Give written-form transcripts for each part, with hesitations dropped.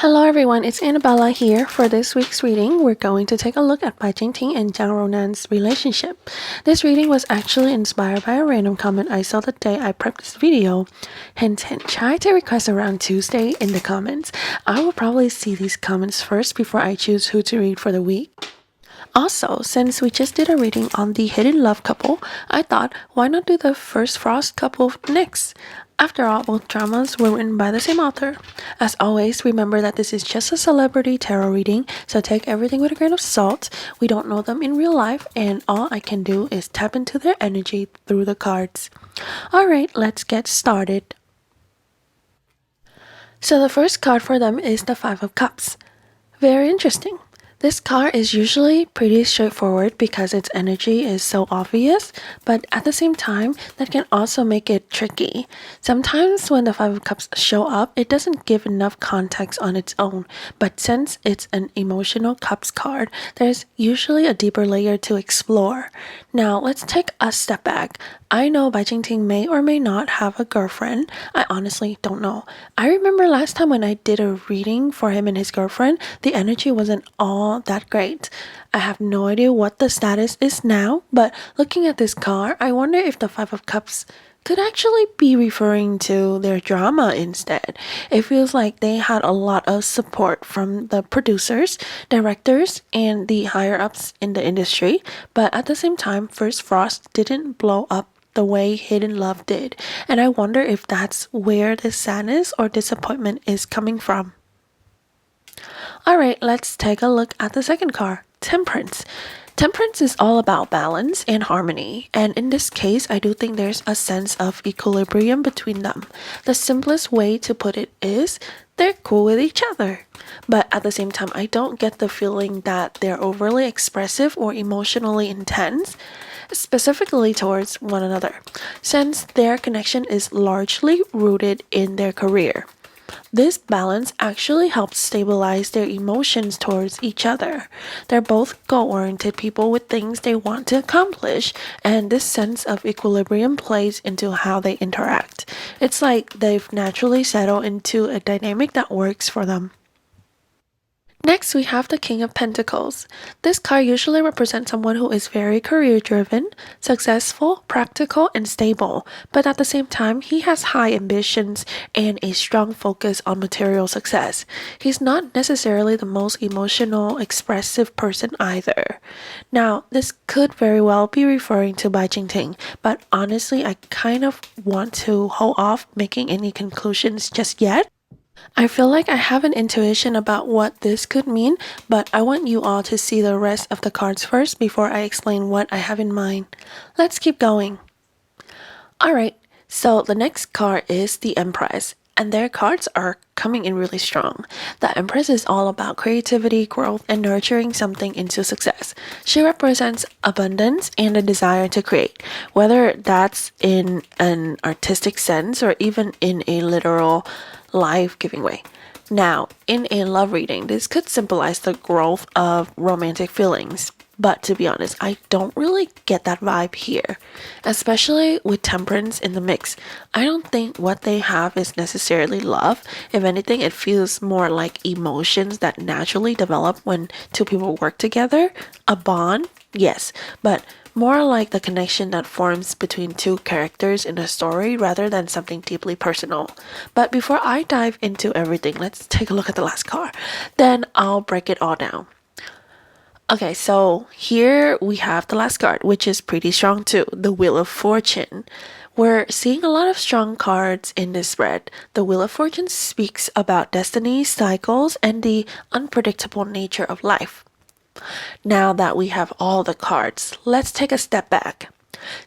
Hello everyone, it's Annabella here. For this week's reading, we're going to take a look at Jingting and Zhang Ruonan's relationship. This reading was actually inspired by a random comment I saw the day I prepped this video. Hint, hint, try to request around Tuesday in the comments. I will probably see these comments first before I choose who to read for the week. Also, since we just did a reading on the hidden love couple, I thought, why not do the first frost couple next? After all, both dramas were written by the same author. As always, remember that this is just a celebrity tarot reading, so take everything with a grain of salt. We don't know them in real life, and all I can do is tap into their energy through the cards. Alright, let's get started. So the first card for them is the Five of Cups. Very interesting. This card is usually pretty straightforward because its energy is so obvious, but at the same time, that can also make it tricky. Sometimes when the Five of Cups show up, it doesn't give enough context on its own, but since it's an emotional cups card, there's usually a deeper layer to explore. Now, let's take a step back. I know Jingting may or may not have a girlfriend. I honestly don't know. I remember last time when I did a reading for him and his girlfriend, the energy wasn't all that great. I have no idea what the status is now, but looking at this card, I wonder if the Five of Cups could actually be referring to their drama instead. It feels like they had a lot of support from the producers, directors, and the higher-ups in the industry, but at the same time, First Frost didn't blow up the way Hidden Love did, and I wonder if that's where the sadness or disappointment is coming from. Alright, let's take a look at the second card, Temperance. Temperance is all about balance and harmony, and in this case, I do think there's a sense of equilibrium between them. The simplest way to put it is, they're cool with each other. But at the same time, I don't get the feeling that they're overly expressive or emotionally intense, specifically towards one another, since their connection is largely rooted in their career. This balance actually helps stabilize their emotions towards each other. They're both goal-oriented people with things they want to accomplish, and this sense of equilibrium plays into how they interact. It's like they've naturally settled into a dynamic that works for them. Next, we have the King of Pentacles. This card usually represents someone who is very career-driven, successful, practical, and stable, but at the same time, he has high ambitions and a strong focus on material success. He's not necessarily the most emotional, expressive person either. Now, this could very well be referring to Jingting, but honestly, I kind of want to hold off making any conclusions just yet. I feel like I have an intuition about what this could mean, but I want you all to see the rest of the cards first before I explain what I have in mind. Let's keep going. Alright, so the next card is the Empress, and their cards are coming in really strong. The Empress is all about creativity, growth, and nurturing something into success. She represents abundance and a desire to create, whether that's in an artistic sense or even in a literal life-giving way. Now, in a love reading, this could symbolize the growth of romantic feelings, but to be honest, I don't really get that vibe here, especially with Temperance in the mix. I don't think what they have is necessarily love. If anything, it feels more like emotions that naturally develop when two people work together. A bond, yes, but more like the connection that forms between two characters in a story rather than something deeply personal. But before I dive into everything, let's take a look at the last card. Then I'll break it all down. Okay, so here we have the last card, which is pretty strong too, the Wheel of Fortune. We're seeing a lot of strong cards in this spread. The Wheel of Fortune speaks about destiny, cycles, and the unpredictable nature of life. Now that we have all the cards, let's take a step back.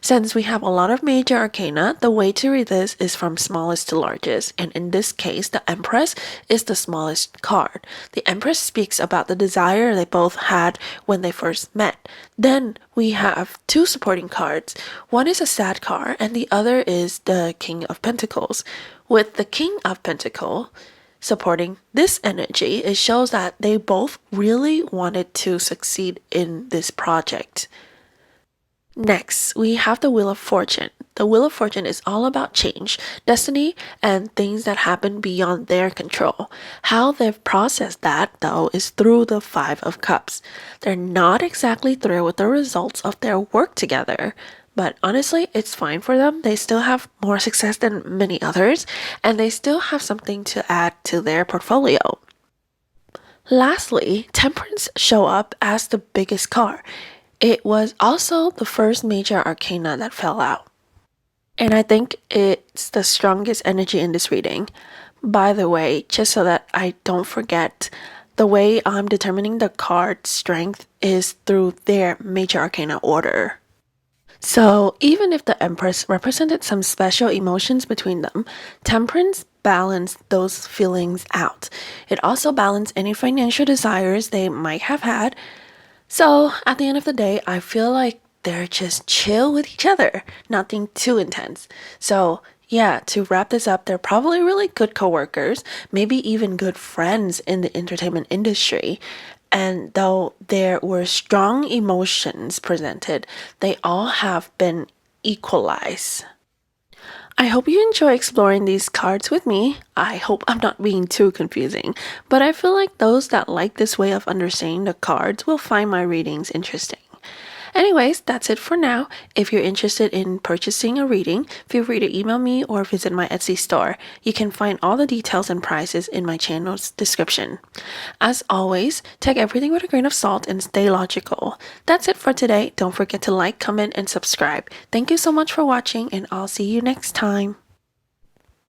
Since we have a lot of major arcana, the way to read this is from smallest to largest, and in this case, the Empress is the smallest card. The Empress speaks about the desire they both had when they first met. Then we have two supporting cards. One is a sad card, and the other is the King of Pentacles. With the King of Pentacles supporting this energy, it shows that they both really wanted to succeed in this project. Next, we have the Wheel of Fortune. The Wheel of Fortune is all about change, destiny, and things that happen beyond their control. How they've processed that, though, is through the Five of Cups. They're not exactly thrilled with the results of their work together. But honestly, it's fine for them. They still have more success than many others, and they still have something to add to their portfolio. Lastly, Temperance show up as the biggest card. It was also the first major arcana that fell out. And I think it's the strongest energy in this reading. By the way, just so that I don't forget, the way I'm determining the card's strength is through their major arcana order. So even if the Empress represented some special emotions between them, Temperance balanced those feelings out. It also balanced any financial desires they might have had. So at the end of the day, I feel like they're just chill with each other, nothing too intense. So yeah, to wrap this up, they're probably really good coworkers, maybe even good friends in the entertainment industry. And though there were strong emotions presented, they all have been equalized. I hope you enjoy exploring these cards with me. I hope I'm not being too confusing, but I feel like those that like this way of understanding the cards will find my readings interesting. Anyways, that's it for now. If you're interested in purchasing a reading, feel free to email me or visit my Etsy store. You can find all the details and prices in my channel's description. As always, take everything with a grain of salt and stay logical. That's it for today. Don't forget to like, comment, and subscribe. Thank you so much for watching, and I'll see you next time.